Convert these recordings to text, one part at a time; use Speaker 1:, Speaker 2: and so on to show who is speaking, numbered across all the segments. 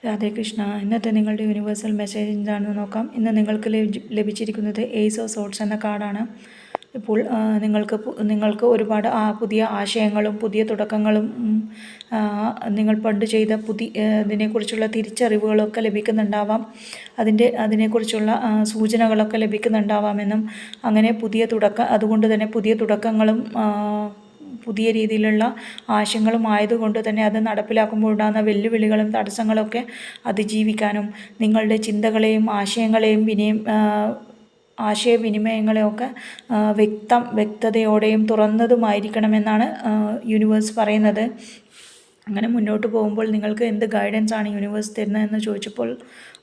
Speaker 1: രാധേകൃഷ്ണ. ഇന്നത്തെ നിങ്ങളുടെ universal message എന്താണെന്ന് നോക്കാം. ഇന്ന് നിങ്ങൾക്ക് ലഭിച്ചിരിക്കുന്നത് ഏസ് ഓഫ് സോർട്സ് എന്ന കാർഡാണ്. ഇപ്പോൾ നിങ്ങൾക്ക് ഒരുപാട് പുതിയ ആശയങ്ങളും പുതിയ തുടക്കങ്ങളും നിങ്ങൾ പണ്ട് ചെയ്ത ഇതിനെക്കുറിച്ചുള്ള തിരിച്ചറിവുകളൊക്കെ ലഭിക്കുന്നുണ്ടാവാം. അതിനെക്കുറിച്ചുള്ള സൂചനകളൊക്കെ ലഭിക്കുന്നുണ്ടാവാമെന്നും അങ്ങനെ അതുകൊണ്ട് തന്നെ പുതിയ തുടക്കങ്ങളും പുതിയ രീതിയിലുള്ള ആശയങ്ങളും ആയതുകൊണ്ട് തന്നെ അത് നടപ്പിലാക്കുമ്പോൾ ഉണ്ടാകുന്ന വെല്ലുവിളികളും തടസ്സങ്ങളൊക്കെ അതിജീവിക്കാനും നിങ്ങളുടെ ചിന്തകളെയും ആശയവിനിമയങ്ങളെയൊക്കെ വ്യക്തതയോടെയും തുറന്നതുമായിരിക്കണമെന്നാണ് യൂണിവേഴ്സ് പറയുന്നത്. അങ്ങനെ മുന്നോട്ട് പോകുമ്പോൾ നിങ്ങൾക്ക് എന്ത് ഗൈഡൻസ് ആണ് യൂണിവേഴ്സ് തരുന്നതെന്ന് ചോദിച്ചപ്പോൾ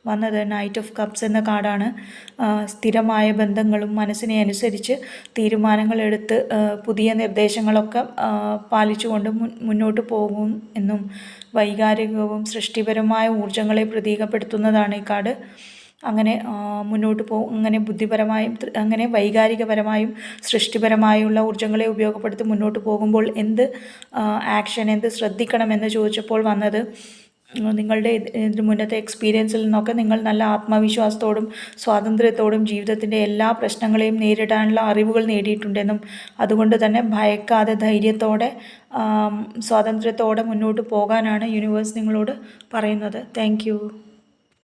Speaker 1: വന്നത് നൈറ്റ് ഓഫ് കപ്സ് എന്ന കാർഡാണ്. സ്ഥിരമായ ബന്ധങ്ങളും മനസ്സിനെ അനുസരിച്ച് തീരുമാനങ്ങളെടുത്ത് പുതിയ നിർദ്ദേശങ്ങളൊക്കെ പാലിച്ചുകൊണ്ട് മുന്നോട്ട് പോകും എന്നും വൈകാരികവും സൃഷ്ടിപരമായ ഊർജ്ജങ്ങളെ പ്രതീകപ്പെടുത്തുന്നതാണ് ഈ കാർഡ്. അങ്ങനെ അങ്ങനെ ബുദ്ധിപരമായും അങ്ങനെ വൈകാരികപരമായും സൃഷ്ടിപരമായുള്ള ഊർജ്ജങ്ങളെ ഉപയോഗപ്പെടുത്തി മുന്നോട്ട് പോകുമ്പോൾ എന്ത് ശ്രദ്ധിക്കണമെന്ന് ചോദിച്ചപ്പോൾ വന്നത് നിങ്ങളുടെ ഇതിന് മുന്നത്തെ എക്സ്പീരിയൻസിൽ നിന്നൊക്കെ നിങ്ങൾ നല്ല ആത്മവിശ്വാസത്തോടും സ്വാതന്ത്ര്യത്തോടും ജീവിതത്തിൻ്റെ എല്ലാ പ്രശ്നങ്ങളെയും നേരിടാനുള്ള അറിവുകൾ നേടിയിട്ടുണ്ടെന്നും അതുകൊണ്ട് തന്നെ ഭയക്കാതെ ധൈര്യത്തോടെ സ്വാതന്ത്ര്യത്തോടെ മുന്നോട്ട് പോകാനാണ് യൂണിവേഴ്സ് നിങ്ങളോട് പറയുന്നത്. താങ്ക്